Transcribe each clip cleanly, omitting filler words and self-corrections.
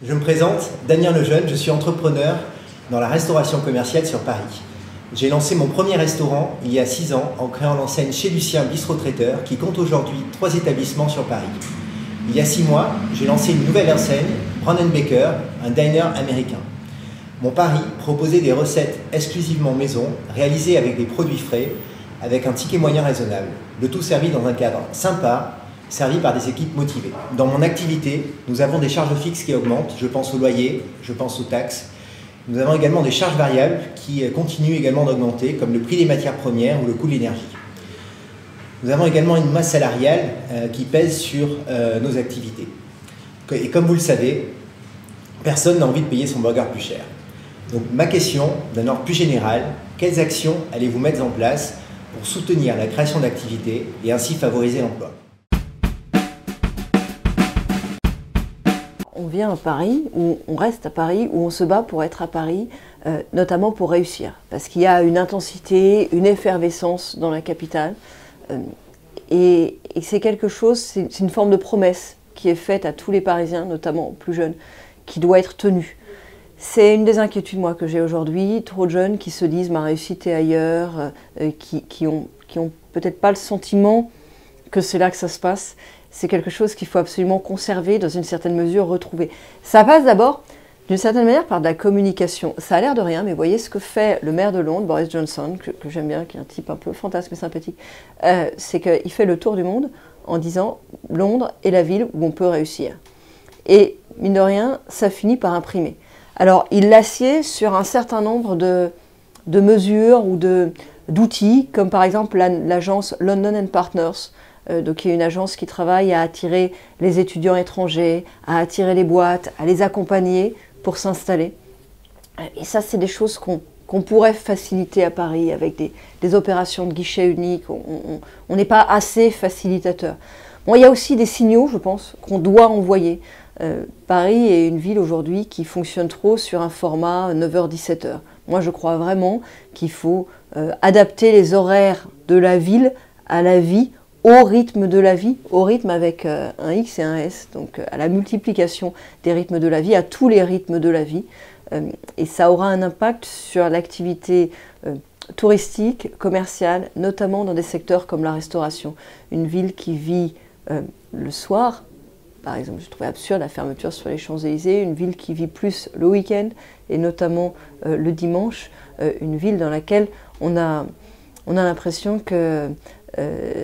Je me présente, Damien Lejeune, je suis entrepreneur dans la restauration commerciale sur Paris. J'ai lancé mon premier restaurant il y a 6 ans en créant l'enseigne Chez Lucien Bistrot Traiteur qui compte aujourd'hui 3 établissements sur Paris. Il y a 6 mois, j'ai lancé une nouvelle enseigne, Brown & Baker, un diner américain. Mon pari, proposer des recettes exclusivement maison, réalisées avec des produits frais, avec un ticket moyen raisonnable. Le tout servi dans un cadre sympa, servi par des équipes motivées. Dans mon activité, nous avons des charges fixes qui augmentent, je pense au loyer, je pense aux taxes. Nous avons également des charges variables qui continuent également d'augmenter, comme le prix des matières premières ou le coût de l'énergie. Nous avons également une masse salariale qui pèse sur nos activités. Et comme vous le savez, personne n'a envie de payer son burger plus cher. Donc ma question, d'un ordre plus général, quelles actions allez-vous mettre en place pour soutenir la création d'activités et ainsi favoriser l'emploi ? On vient à Paris, ou on reste à Paris, ou on se bat pour être à Paris, notamment pour réussir. Parce qu'il y a une intensité, une effervescence dans la capitale. Et c'est quelque chose, c'est une forme de promesse qui est faite à tous les Parisiens, notamment aux plus jeunes, qui doit être tenue. C'est une des inquiétudes moi, que j'ai aujourd'hui, trop de jeunes qui se disent ma réussite est ailleurs, qui ont peut-être pas le sentiment que c'est là que ça se passe. C'est quelque chose qu'il faut absolument conserver, dans une certaine mesure, retrouver. Ça passe d'abord, d'une certaine manière, par de la communication. Ça a l'air de rien, mais voyez ce que fait le maire de Londres, Boris Johnson, que j'aime bien, qui est un type un peu fantasme et sympathique, c'est qu'il fait le tour du monde en disant « Londres est la ville où on peut réussir ». Et, mine de rien, ça finit par imprimer. Alors, il l'assied sur un certain nombre de mesures ou d'outils, comme par exemple l'agence London & Partners, donc qui est une agence qui travaille à attirer les étudiants étrangers, à attirer les boîtes, à les accompagner pour s'installer. Et ça, c'est des choses qu'on pourrait faciliter à Paris avec des opérations de guichet unique. On n'est pas assez facilitateur. Bon, il y a aussi des signaux, je pense, qu'on doit envoyer. Paris est une ville aujourd'hui qui fonctionne trop sur un format 9h-17h. Moi, je crois vraiment qu'il faut adapter les horaires de la ville à la vie, au rythme de la vie, au rythme avec un X et un S, donc à la multiplication des rythmes de la vie, à tous les rythmes de la vie. Et ça aura un impact sur l'activité touristique, commerciale, notamment dans des secteurs comme la restauration. Une ville qui vit le soir, par exemple, je trouvais absurde la fermeture sur les Champs-Élysées, une ville qui vit plus le week-end et notamment le dimanche, une ville dans laquelle on a l'impression que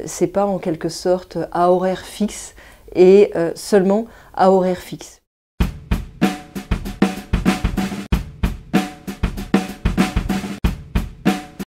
c'est pas en quelque sorte à horaire fixe et seulement à horaire fixe.